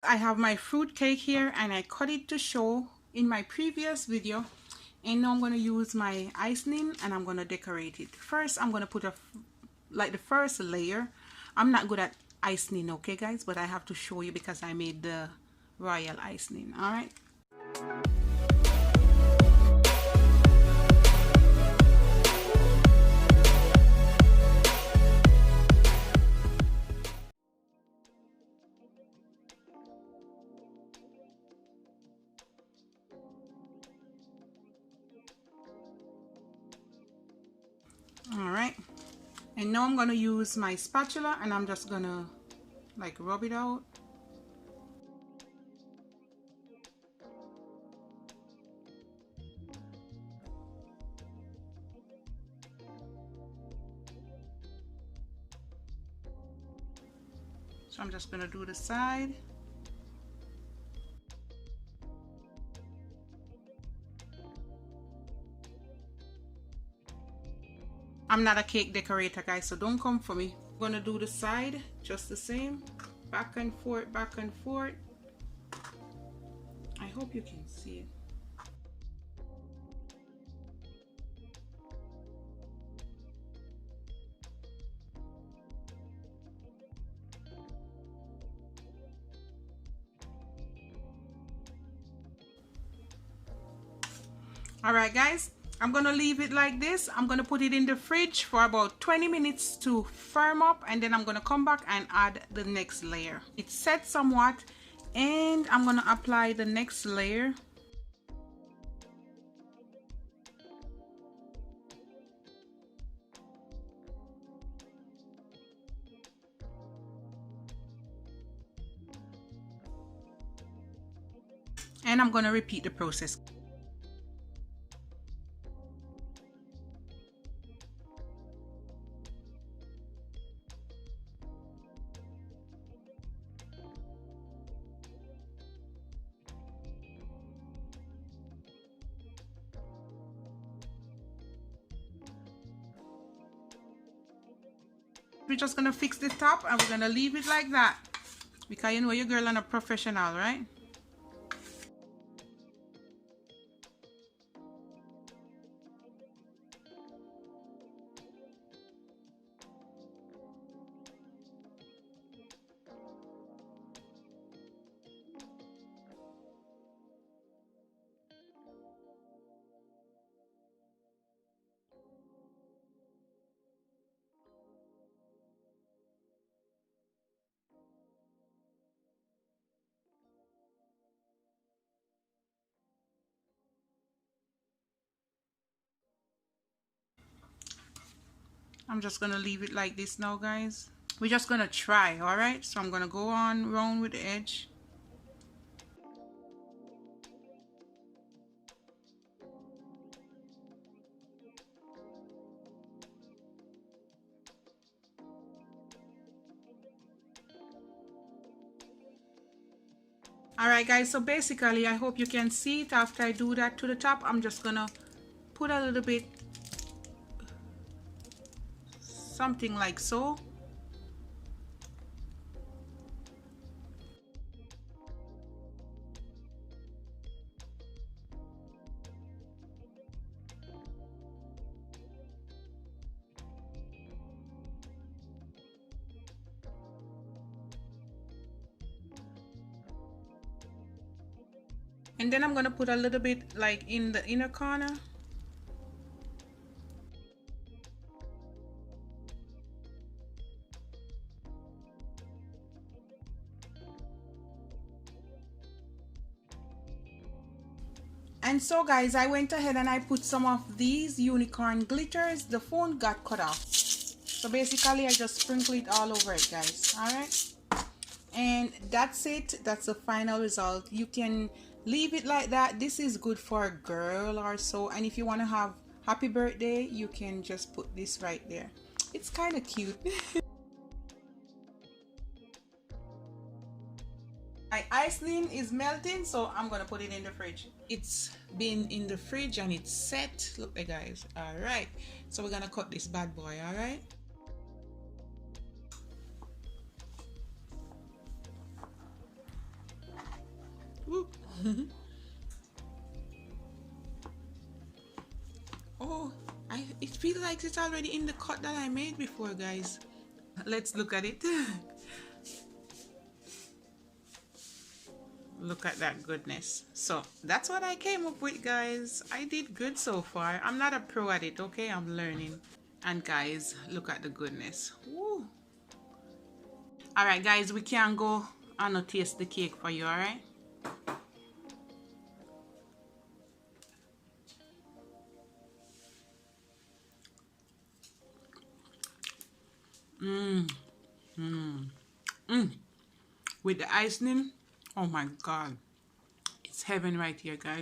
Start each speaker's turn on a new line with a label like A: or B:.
A: I have my fruit cake here and I cut it to show in my previous video, and now I'm going to use my icing and I'm going to decorate it. First I'm going to put like the first layer. I'm not good at icing, okay guys, but I have to show you because I made the royal icing. All right. All right, and now I'm going to use my spatula and I'm just going to like rub it out. So I'm just going to do the side. I'm not a cake decorator, guys, so don't come for me. I'm going to do the side just the same. Back and forth, back and forth. I hope you can see it. All right guys, I'm gonna leave it like this. I'm gonna put it in the fridge for about 20 minutes to firm up, and then I'm gonna come back and add the next layer. It's set somewhat, and I'm gonna apply the next layer. And I'm gonna repeat the process. We're just gonna fix the top and we're gonna leave it like that, because you know your girl and a professional, right? I'm just gonna leave it like this now, guys. We're just gonna try. All right, so I'm gonna go on round with the edge. All right guys, so basically I hope you can see it. After I do that to the top, I'm just gonna put a little bit something like so. And then I'm gonna put a little bit like in the inner corner. And so guys, I went ahead and I put some of these unicorn glitters. The phone got cut off, so basically I just sprinkle it all over it, guys. All right, and that's it. That's the final result. You can leave it like that. This is good for a girl or so, and if you want to have happy birthday, you can just put this right there. It's kind of cute. My icing is melting, so I'm gonna put it in the fridge. It's been in the fridge and it's set. Look there, guys. All right, so we're gonna cut this bad boy. All right. Whoop. Oh, it feels like it's already in the cut that I made before, guys. Let's look at it. Look at that goodness. So that's what I came up with, guys. I did good so far. I'm not a pro at it, okay? I'm learning. And guys, look at the goodness. Woo. All right, guys, we can go and taste the cake for you, all right? With the icing, oh my God. It's heaven right here, guys.